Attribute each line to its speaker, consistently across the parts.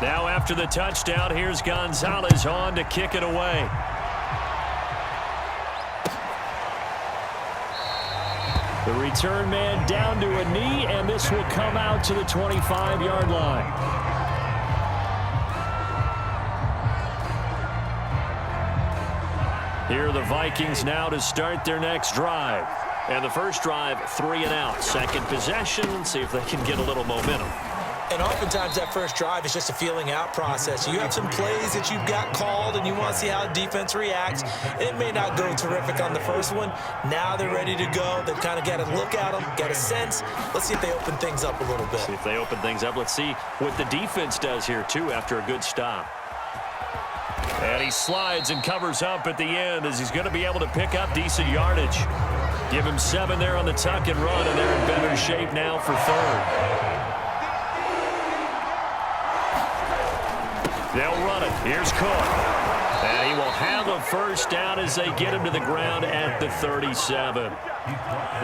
Speaker 1: Now after the touchdown, here's Gonzalez on to kick it away. The return man down to a knee, and this will come out to the 25-yard line. Here are the Vikings now to start their next drive. And the first drive, 3 and out. Second possession, and see if they can get a little momentum.
Speaker 2: And oftentimes that first drive is just a feeling out process. You have some plays that you've got called and you want to see how the defense reacts. It may not go terrific on the first one. Now they're ready to go. They've kind of got to look at them, get a sense. Let's see if they open things up a little bit.
Speaker 1: See if they open things up. Let's see what the defense does here, too, after a good stop. And he slides and covers up at the end as he's going to be able to pick up decent yardage. Give him 7 there on the tuck and run, and they're in better shape now for third. They'll run it. Here's Cook. And he will have a first down as they get him to the ground at the 37.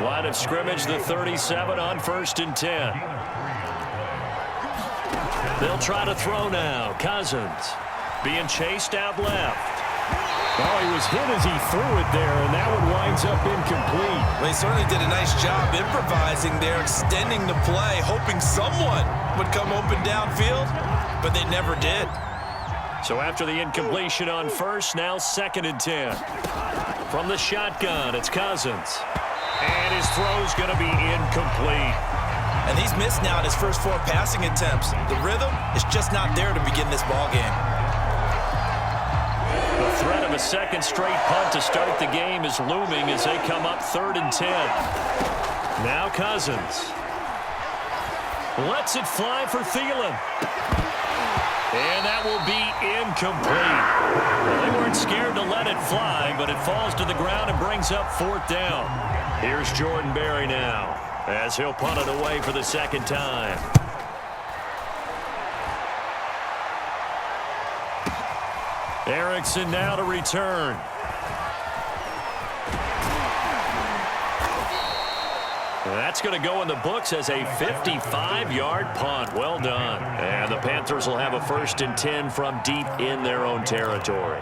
Speaker 1: Line of scrimmage, the 37 on 1st and 10. They'll try to throw now. Cousins being chased out left.
Speaker 3: Oh, he was hit as he threw it there, and that one winds up incomplete.
Speaker 2: Well, he certainly did a nice job improvising there, extending the play, hoping someone would come open downfield, but they never did.
Speaker 1: So after the incompletion on first, now 2nd and 10. From the shotgun, it's Cousins. And his throw's going to be incomplete.
Speaker 2: And he's missed now in his first 4 passing attempts. The rhythm is just not there to begin this ball game.
Speaker 1: The threat of a second straight punt to start the game is looming as they come up 3rd and 10. Now Cousins lets it fly for Thielen. And that will be incomplete. Well, they weren't scared to let it fly, but it falls to the ground and brings up 4th down. Here's Jordan Berry now as he'll punt it away for the 2nd time. Erickson now to return. That's going to go in the books as a 55-yard punt. Well done. And the Panthers will have a 1st and 10 from deep in their own territory.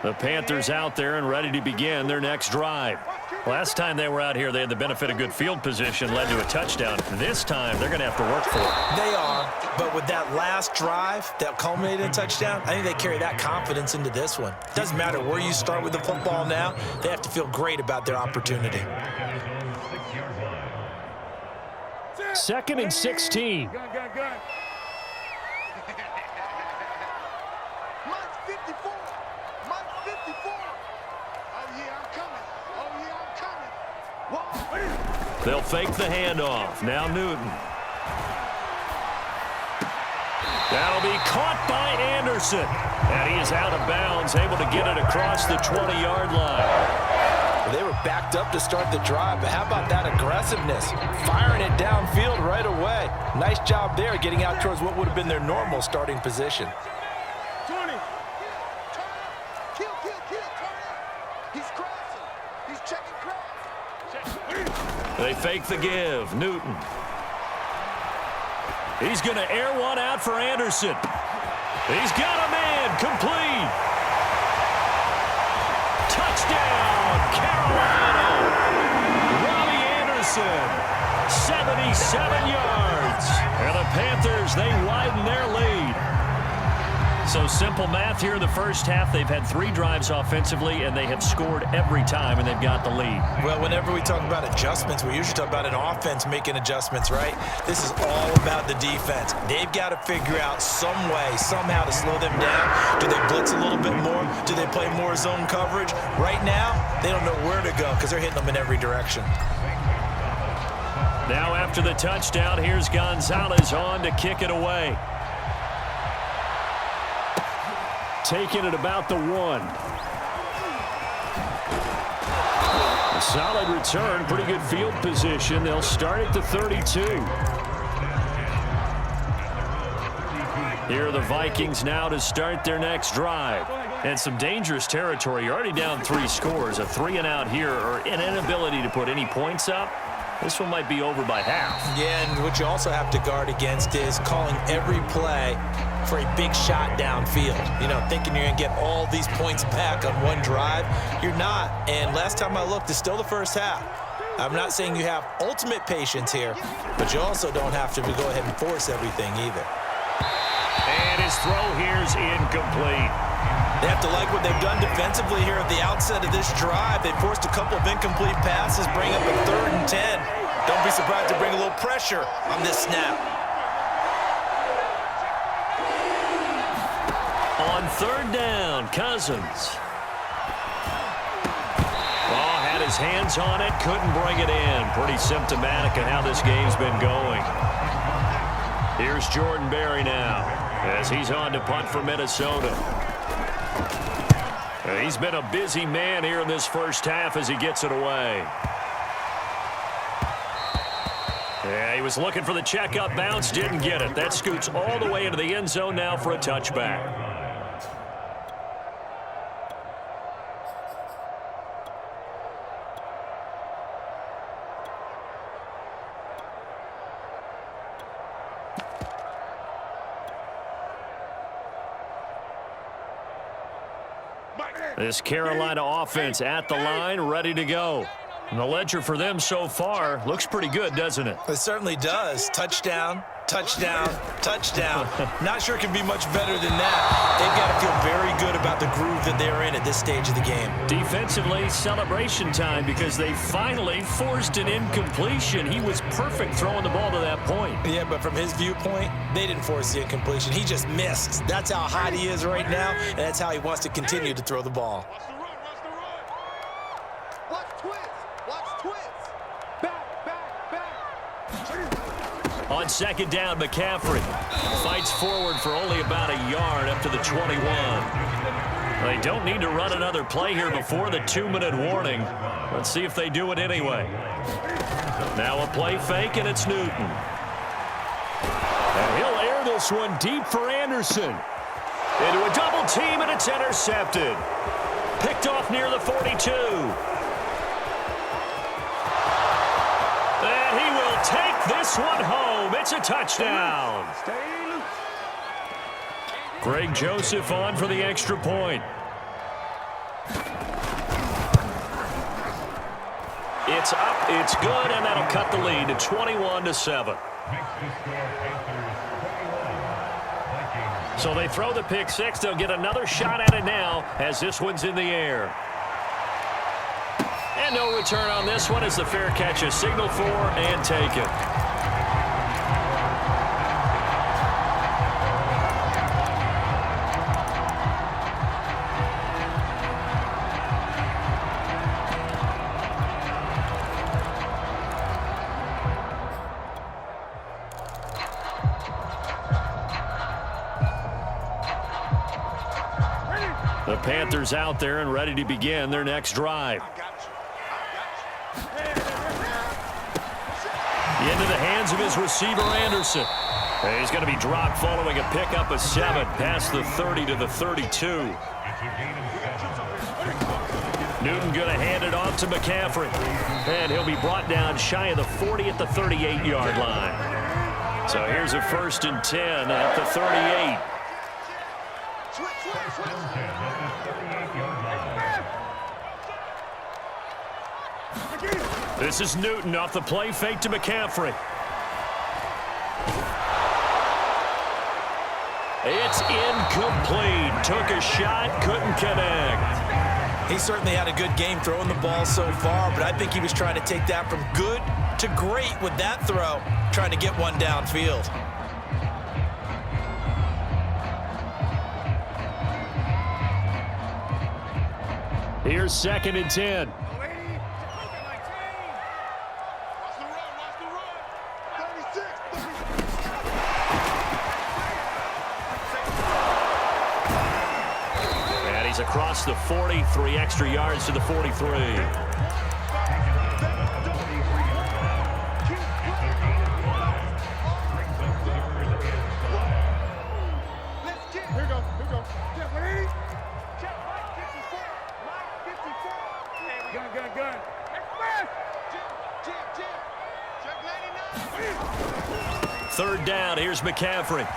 Speaker 1: The Panthers out there and ready to begin their next drive. Last time they were out here, they had the benefit of good field position, led to a touchdown. This time, they're going to have to work for it.
Speaker 2: They are, but with that last drive that culminated in a touchdown, I think they carry that confidence into this one. Doesn't matter where you start with the football now, they have to feel great about their opportunity.
Speaker 3: 2nd and 16.
Speaker 1: They'll fake the handoff. Now Newton. That'll be caught by Anderson. And he is out of bounds, able to get it across the 20-yard line.
Speaker 2: Well, they were backed up to start the drive, but how about that aggressiveness? Firing it downfield right away. Nice job there getting out towards what would have been their normal starting position.
Speaker 1: They fake the give. Newton. He's going to air one out for Anderson. He's got a man. Complete. Touchdown, Carolina. Robbie Anderson, 77 yards. And the Panthers, they widen their lead. So simple math here in the first half. They've had 3 drives offensively, and they have scored every time, and they've got the lead.
Speaker 2: Well, whenever we talk about adjustments, we usually talk about an offense making adjustments, right? This is all about the defense. They've got to figure out some way, somehow to slow them down. Do they blitz a little bit more? Do they play more zone coverage? Right now, they don't know where to go because they're hitting them in every direction.
Speaker 1: Now after the touchdown, here's Gonzalez on to kick it away. Taking it about the 1. A solid return, pretty good field position. They'll start at the 32. Here are the Vikings now to start their next drive. And some dangerous territory. You're already down 3 scores. A 3-and-out here, or an inability to put any points up. This one might be over by half.
Speaker 2: Yeah, and what you also have to guard against is calling every play for a big shot downfield. You know, thinking you're going to get all these points back on one drive. You're not. And last time I looked, it's still the first half. I'm not saying you have ultimate patience here, but you also don't have to go ahead and force everything either.
Speaker 1: And his throw here's incomplete.
Speaker 2: They have to like what they've done defensively here at the outset of this drive. They forced a couple of incomplete passes, bring up a 3rd and 10. Don't be surprised to bring a little pressure on this snap.
Speaker 1: On 3rd down, Cousins. Oh, had his hands on it, couldn't bring it in. Pretty symptomatic of how this game's been going. Here's Jordan Berry now, as he's on to punt for Minnesota. He's been a busy man here in this first half as he gets it away. Yeah, he was looking for the check-up bounce, didn't get it. That scoots all the way into the end zone now for a touchback. This Carolina offense at the line, ready to go. And the ledger for them so far looks pretty good, doesn't it?
Speaker 2: It certainly does. Touchdown, touchdown, touchdown. Not sure it can be much better than that. They've got to feel very good about the groove that they're in at this stage of the game.
Speaker 1: Defensively, celebration time because they finally forced an incompletion. He was perfect throwing the ball to that point.
Speaker 2: Yeah, but from his viewpoint, they didn't force the incompletion. He just missed. That's how hot he is right now, and that's how he wants to continue to throw the ball.
Speaker 1: On 2nd down, McCaffrey fights forward for only about a yard up to the 21. They don't need to run another play here before the 2-minute warning. Let's see if they do it anyway. Now a play fake, and it's Newton. And he'll air this one deep for Anderson. Into a double team, and it's intercepted. Picked off near the 42. And he will take this one home. It's a touchdown. Greg Joseph on for the extra point. It's up, it's good, and that'll cut the lead to 21-7. So they throw the pick six. They'll get another shot at it now as this one's in the air. And no return on this one as the fair catch is signaled for and taken. The Panthers out there and ready to begin their next drive. Into the hands of his receiver, Anderson. He's going to be dropped following a pickup of 7 past the 30 to the 32. Newton going to hand it off to McCaffrey. And he'll be brought down shy of the 40 at the 38-yard line. So here's a 1st and 10 at the 38. This is Newton off the play fake to McCaffrey. It's incomplete. Took a shot, couldn't connect.
Speaker 2: He certainly had a good game throwing the ball so far, but I think he was trying to take that from good to great with that throw, trying to get one downfield.
Speaker 1: Here's 2nd and 10. And he's across the 40, 3 extra yards to the 43. third down. Here's McCaffrey.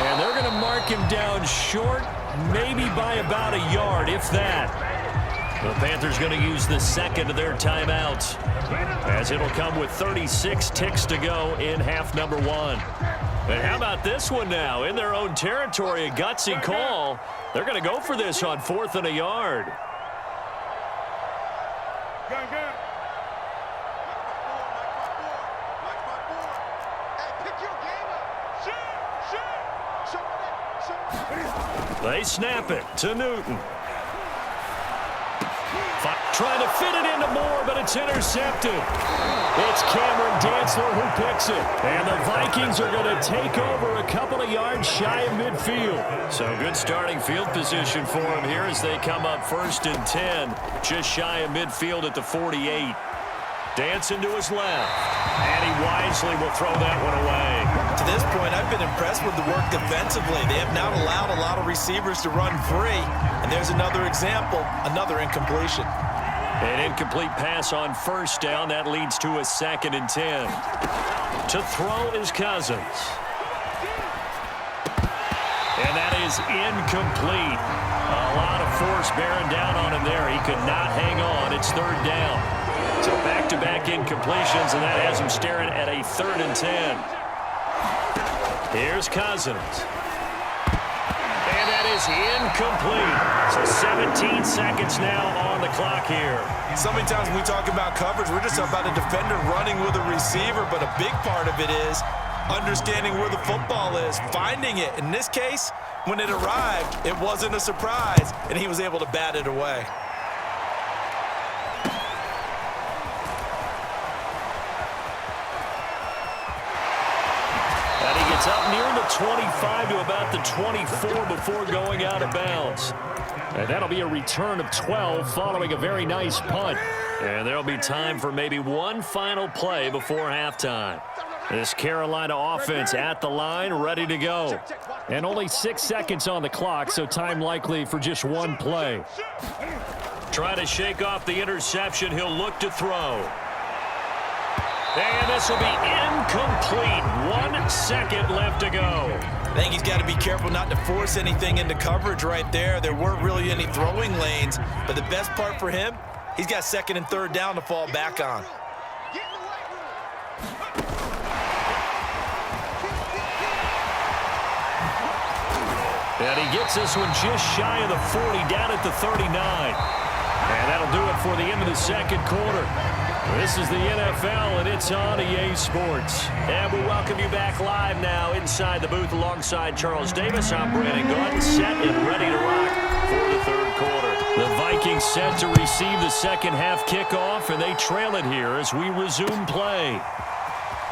Speaker 1: And they're going to mark him down short, maybe by about a yard, if that. The Panthers going to use the second of their timeouts, as it'll come with 36 ticks to go in half number one. And how about this one now? In their own territory, a gutsy call. They're going to go for this on 4th and a yard. They snap it to Newton. Trying to fit it into Moore, but it's intercepted. It's Cameron Dantzler who picks it. And the Vikings are going to take over a couple of yards shy of midfield. So good starting field position for them here as they come up 1st and 10, just shy of midfield at the 48. Dancing to his left. And he wisely will throw that one away.
Speaker 2: To this point, I've been impressed with the work defensively. They have not allowed a lot of receivers to run free. And there's another example, another incompletion.
Speaker 1: An incomplete pass on 1st down. That leads to a 2nd and 10. To throw is Cousins. And that is incomplete. A lot of force bearing down on him there. He could not hang on. It's 3rd down. So back-to-back incompletions, and that has him staring at a 3rd and 10. Here's Cousins. And that is incomplete. So 17 seconds now on the clock here.
Speaker 2: So many times when we talk about coverage, we're just about a defender running with a receiver, but a big part of it is understanding where the football is, finding it. In this case, when it arrived, it wasn't a surprise, and he was able to bat it away.
Speaker 1: Up near the 25 to about the 24 before going out of bounds. And that'll be a return of 12 following a very nice punt. And there'll be time for maybe one final play before halftime. This Carolina offense at the line, ready to go. And only 6 seconds on the clock, so time likely for just one play. Trying to shake off the interception. He'll look to throw. And this will be incomplete. 1 second left to go.
Speaker 2: I think he's got to be careful not to force anything into coverage right there. There weren't really any throwing lanes, but the best part for him, he's got 2nd and 3rd down to fall back on.
Speaker 1: And he gets this one just shy of the 40, down at the 39. And that'll do it for the end of the 2nd quarter. This is the NFL, and it's on EA Sports. And we welcome you back live now inside the booth alongside Charles Davis. I'm Brandon Gordon, set and ready to rock for the 3rd quarter. The Vikings set to receive the 2nd half kickoff, and they trail it here as we resume play.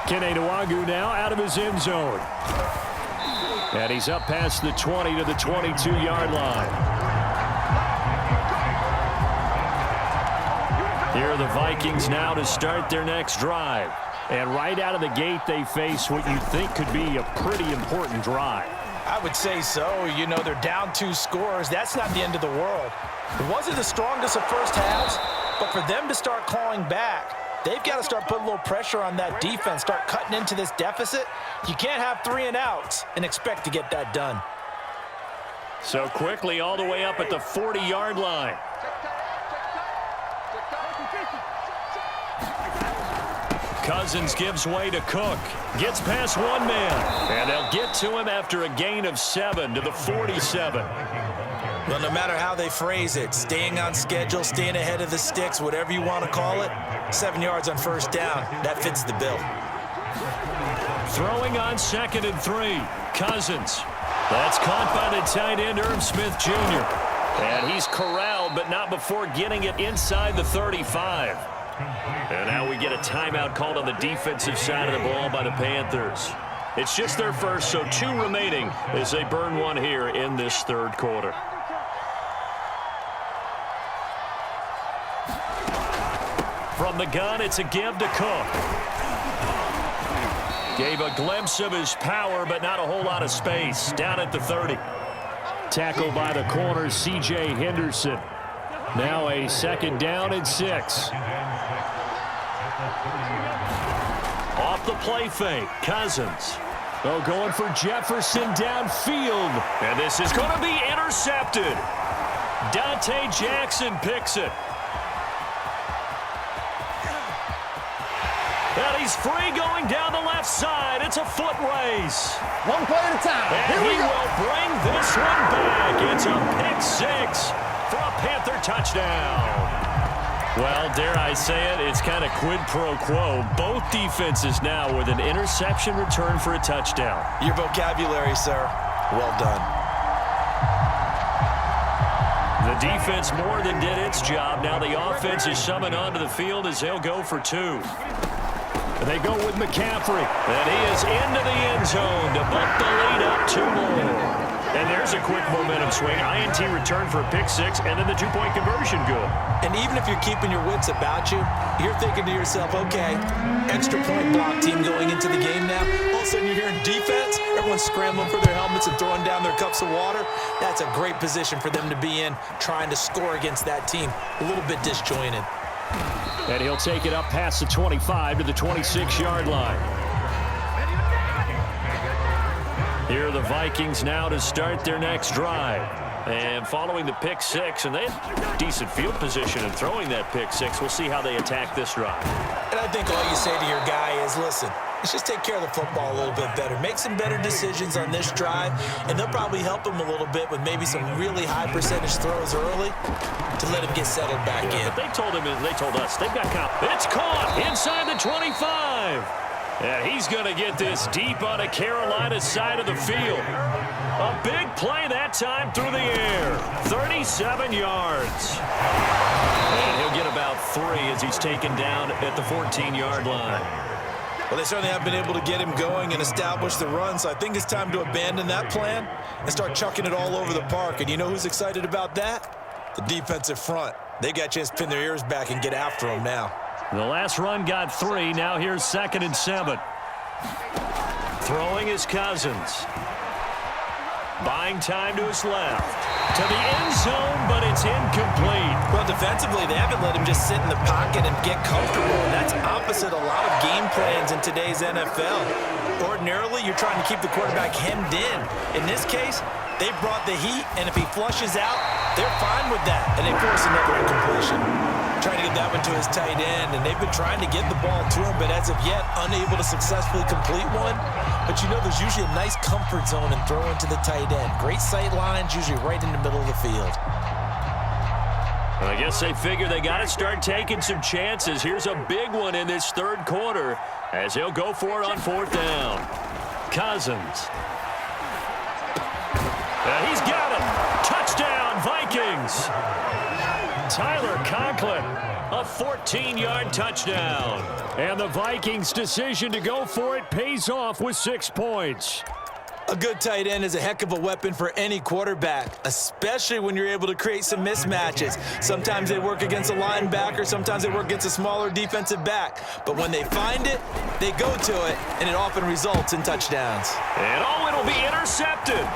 Speaker 1: Kene Nwangwu now out of his end zone. And he's up past the 20 to the 22-yard line. Here are the Vikings now to start their next drive. And right out of the gate, they face what you think could be a pretty important drive.
Speaker 2: I would say so. You know, they're down 2 scores. That's not the end of the world. It wasn't the strongest of first halves, but for them to start clawing back, they've got to start putting a little pressure on that defense, start cutting into this deficit. You can't have 3 and outs and expect to get that done.
Speaker 1: So quickly all the way up at the 40-yard line. Cousins gives way to Cook. Gets past one man. And they'll get to him after a gain of 7 to the 47.
Speaker 2: Well, no matter how they phrase it, staying on schedule, staying ahead of the sticks, whatever you want to call it, 7 yards on 1st down, that fits the bill.
Speaker 1: Throwing on 2nd and 3. Cousins. That's caught by the tight end, Irv Smith Jr. And he's corralled, but not before getting it inside the 35. And now we get a timeout called on the defensive side of the ball by the Panthers. It's just their first, so 2 remaining as they burn one here in this 3rd quarter. From the gun, it's a give to Cook. Gave a glimpse of his power, but not a whole lot of space. Down at the 30. Tackled by the corner, C.J. Henderson. Now a 2nd down and 6. off the play fake. Cousins. Oh, going for Jefferson downfield. And this is going to be intercepted. Dante Jackson picks it. And he's free going down the left side. It's a foot race.
Speaker 4: One play at a time.
Speaker 1: And he will bring this one back. It's a pick-6 for a Panther touchdown. Well, dare I say it, it's kind of quid pro quo. Both defenses now with an interception return for a touchdown.
Speaker 2: Your vocabulary, sir. Well done.
Speaker 1: The defense more than did its job. Now the offense is summoned onto the field as they'll go for 2. They go with McCaffrey. And he is into the end zone to put the lead up 2 more. And there's a quick momentum swing. INT return for a pick-6 and then the 2-point conversion good.
Speaker 2: And even if you're keeping your wits about you, you're thinking to yourself, okay, extra point block team going into the game now. All of a sudden you're hearing defense. Everyone's scrambling for their helmets and throwing down their cups of water. That's a great position for them to be in, trying to score against that team. A little bit disjointed.
Speaker 1: And he'll take it up past the 25 to the 26-yard line. Here are the Vikings now to start their next drive. And following the pick-6, and they have decent field position in throwing that pick-6. We'll see how they attack this drive.
Speaker 2: And I think all you say to your guy is, listen, let's just take care of the football a little bit better. Make some better decisions on this drive, and they'll probably help him a little bit with maybe some really high percentage throws early to let him get settled back in.
Speaker 1: But they told him, and they told us, they've got confidence. It's caught inside the 25. And he's going to get this deep on a Carolina side of the field. A big play that time through the air. 37 yards. And he'll get about 3 as he's taken down at the 14-yard line.
Speaker 2: Well, they certainly have been able to get him going and establish the run, so I think it's time to abandon that plan and start chucking it all over the park. And you know who's excited about that? The defensive front. They got a chance to pin their ears back and get after him now.
Speaker 1: The last run got 3. Now here's 2nd and 7. Throwing is Cousins. Buying time to his left. To the end zone, but it's incomplete.
Speaker 2: Well, defensively, they haven't let him just sit in the pocket and get comfortable. And that's opposite a lot of game plans in today's NFL. Ordinarily, you're trying to keep the quarterback hemmed in. In this case, they brought the heat, and if he flushes out, they're fine with that. And they force another incompletion. Trying to get that one to his tight end, and they've been trying to get the ball to him, but as of yet, unable to successfully complete one. But you know there's usually a nice comfort zone in throwing to the tight end. Great sight lines, usually right in the middle of the field.
Speaker 1: Well, I guess they figure they got to start taking some chances. Here's a big one in this 3rd quarter as they'll go for it on 4th down. Cousins. He's got him. Touchdown, Vikings. Tyler Conklin, a 14-yard touchdown. And the Vikings' decision to go for it pays off with 6 points.
Speaker 2: A good tight end is a heck of a weapon for any quarterback, especially when you're able to create some mismatches. Sometimes they work against a linebacker, sometimes they work against a smaller defensive back. But when they find it, they go to it, and it often results in touchdowns.
Speaker 1: And it'll be intercepted.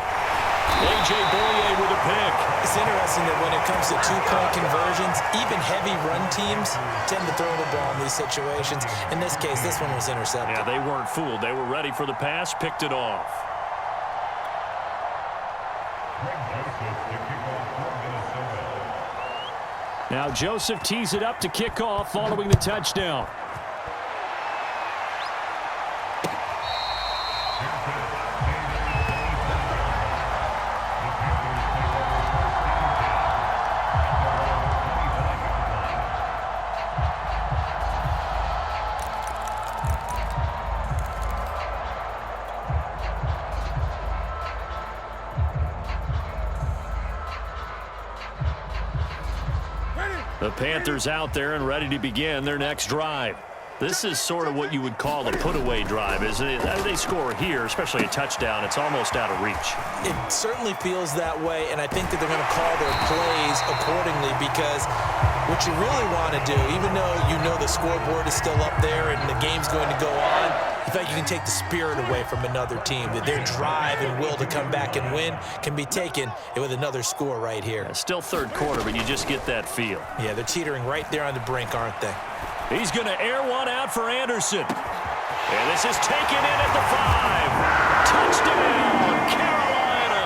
Speaker 1: A.J. Boye with a pick.
Speaker 2: It's interesting that when it comes to 2-point conversions, even heavy run teams tend to throw the ball in these situations. In this case, this one was intercepted.
Speaker 1: Yeah, they weren't fooled. They were ready for the pass, picked it off. Now Joseph tees it up to kick off following the touchdown. The Panthers out there and ready to begin their next drive. This is sort of what you would call a put-away drive, isn't it? They score here, especially a touchdown. It's almost out of reach.
Speaker 2: It certainly feels that way, and I think that they're going to call their plays accordingly because what you really want to do, even though you know the scoreboard is still up there and the game's going to go on, in fact, you can take the spirit away from another team, that their drive and will to come back and win can be taken with another score right here.
Speaker 1: Still 3rd quarter, but you just get that feel.
Speaker 2: Yeah, they're teetering right there on the brink, aren't they?
Speaker 1: He's going to air one out for Anderson. And this is taken in at the 5. Touchdown, Carolina.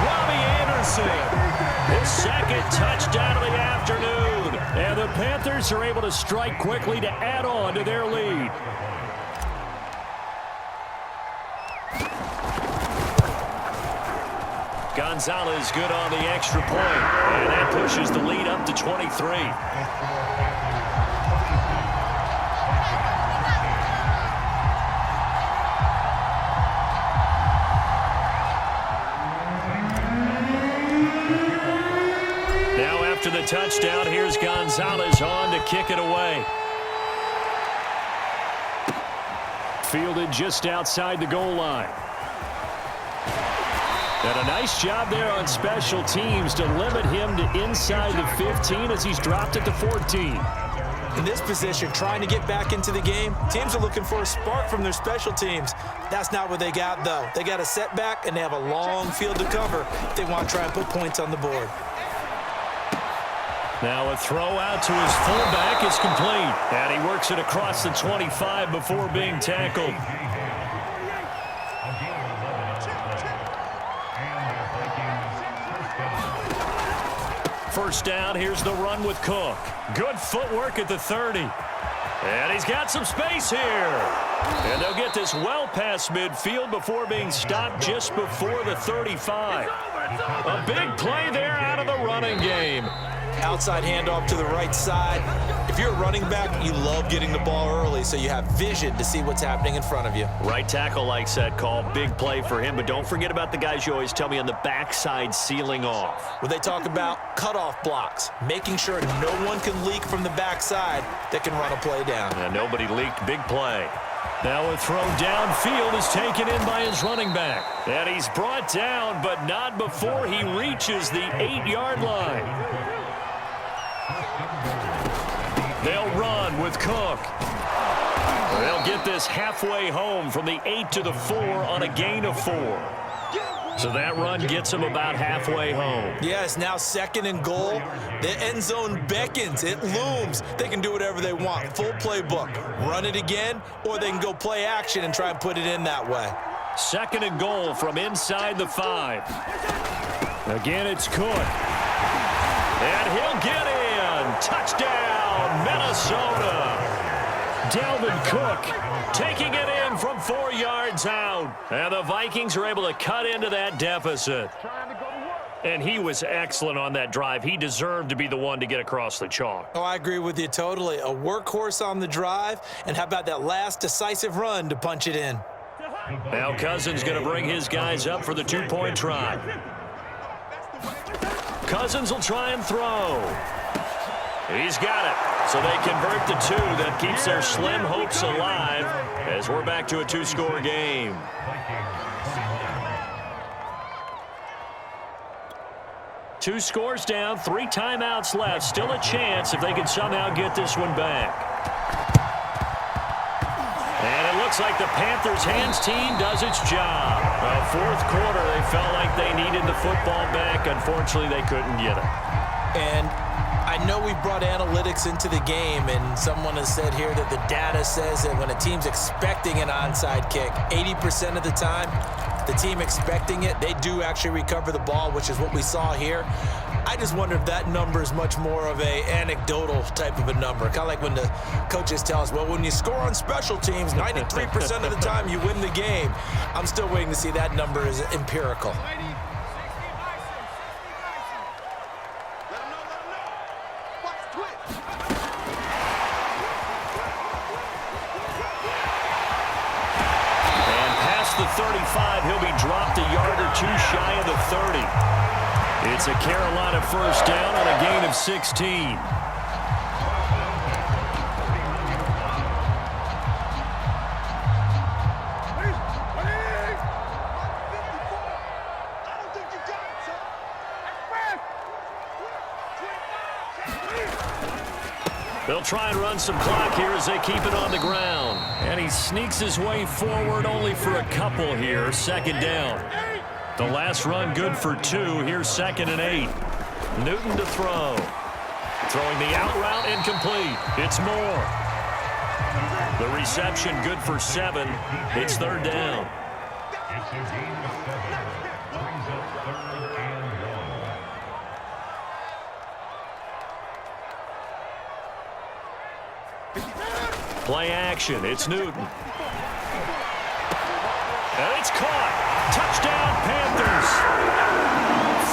Speaker 1: Robbie Anderson, his second touchdown of the afternoon. And the Panthers are able to strike quickly to add on to their lead. Gonzalez good on the extra point. And that pushes the lead up to 23. Now after the touchdown, here's Gonzalez on to kick it away. Fielded just outside the goal line. And a nice job there on special teams to limit him to inside the 15 as he's dropped it to 14.
Speaker 2: In this position, trying to get back into the game, teams are looking for a spark from their special teams. That's not what they got, though. They got a setback, and they have a long field to cover if they want to try and put points on the board.
Speaker 1: Now a throw out to his fullback is complete. And he works it across the 25 before being tackled. First down, here's the run with Cook. Good footwork at the 30. And he's got some space here. And they'll get this well past midfield before being stopped just before the 35. A big play there out of the running game.
Speaker 2: Outside handoff to the right side. If you're a running back, you love getting the ball early so you have vision to see what's happening in front of you.
Speaker 1: Right tackle likes that call. Big play for him, but don't forget about the guys you always tell me on the backside sealing off.
Speaker 2: Where they talk about cutoff blocks, making sure no one can leak from the backside that can run a play down.
Speaker 1: And nobody leaked. Big play. Now a throw downfield is taken in by his running back. And he's brought down, but not before he reaches the 8-yard line. They'll run with Cook. They'll get this halfway home from the 8 to the 4 on a gain of 4. So that run gets them about halfway home.
Speaker 2: Yeah, it's now 2nd and goal. The end zone beckons. It looms. They can do whatever they want. Full playbook. Run it again, or they can go play action and try and put it in that way.
Speaker 1: 2nd and goal from inside the 5. Again, it's Cook. And he'll get in. Touchdown, Minnesota. Dalvin Cook taking it in from 4 yards out. And the Vikings are able to cut into that deficit. And he was excellent on that drive. He deserved to be the one to get across the chalk.
Speaker 2: Oh, I agree with you totally. A workhorse on the drive. And how about that last decisive run to punch it in?
Speaker 1: Now Cousins going to bring his guys up for the 2-point try. Cousins will try and throw. He's got it. So they convert the 2. That keeps their slim hopes alive as we're back to a 2-score game. Two scores down, 3 timeouts left. Still a chance if they can somehow get this one back. And it looks like the Panthers' hands team does its job. Well, 4th quarter, they felt like they needed the football back. Unfortunately, they couldn't get it.
Speaker 2: And I know we brought analytics into the game, and someone has said here that the data says that when a team's expecting an onside kick, 80% of the time, the team expecting it, they do actually recover the ball, which is what we saw here. I just wonder if that number is much more of a anecdotal type of a number. Kind of like when the coaches tell us, well, when you score on special teams, 93% of the time you win the game. I'm still waiting to see that number is empirical.
Speaker 1: The 35, he'll be dropped a yard or 2 shy of the 30. It's a Carolina first down on a gain of 16. They'll try and run some clock here as they keep it on the ground. And he sneaks his way forward only for a couple here. 2nd down. The last run good for 2. Here's 2nd and 8. Newton to throw. Throwing the out route incomplete. It's Moore. The reception good for 7. It's third down. Play action. It's Newton. And it's caught. Touchdown, Panthers.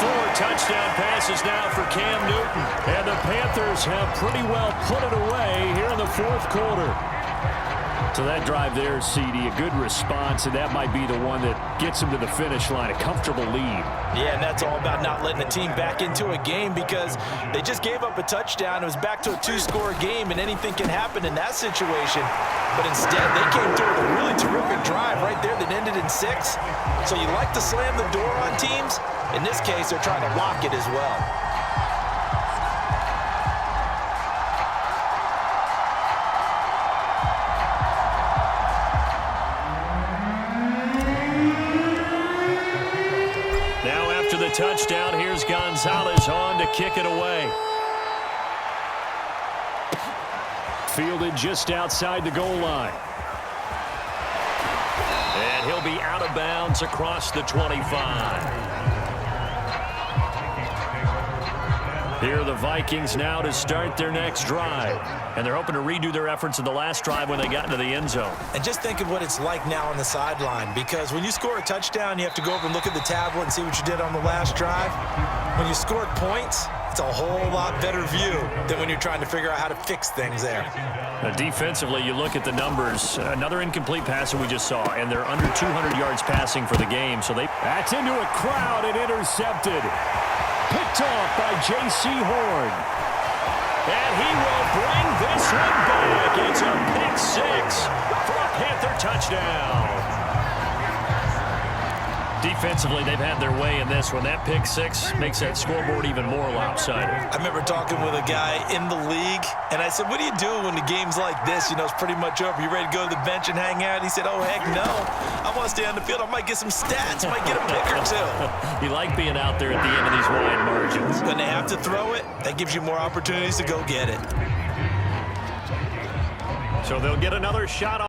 Speaker 1: 4 touchdown passes now for Cam Newton. And the Panthers have pretty well put it away here in the fourth quarter. So that drive there, CD, a good response, and that might be the one that gets him to the finish line, a comfortable lead.
Speaker 2: Yeah, and that's all about not letting the team back into a game because they just gave up a touchdown. It was back to a 2-score game, and anything can happen in that situation. But instead, they came through with a really terrific drive right there that ended in 6. So you like to slam the door on teams. In this case, they're trying to lock it as well.
Speaker 1: The touchdown, here's Gonzalez on to kick it away. Fielded just outside the goal line. And he'll be out of bounds across the 25. Here are the Vikings now to start their next drive. And they're hoping to redo their efforts in the last drive when they got into the end zone.
Speaker 2: And just think of what it's like now on the sideline, because when you score a touchdown, you have to go over and look at the tablet and see what you did on the last drive. When you scored points, it's a whole lot better view than when you're trying to figure out how to fix things there.
Speaker 1: Defensively, you look at the numbers. Another incomplete pass that we just saw, and they're under 200 yards passing for the game. So that's into a crowd and intercepted. Picked off by J.C. Horn. And he will bring this one back. It's a pick 6 for a Panther touchdown. Defensively, they've had their way in this one. That pick 6 makes that scoreboard even more lopsided.
Speaker 2: I remember talking with a guy in the league, and I said, what do you do when the game's like this? You know, it's pretty much over. You ready to go to the bench and hang out? He said, oh, heck no. I want to stay on the field. I might get some stats. Might get a pick or 2.
Speaker 1: You like being out there at the end of these wide margins.
Speaker 2: When they have to throw it, that gives you more opportunities to go get it.
Speaker 1: So they'll get another shot on.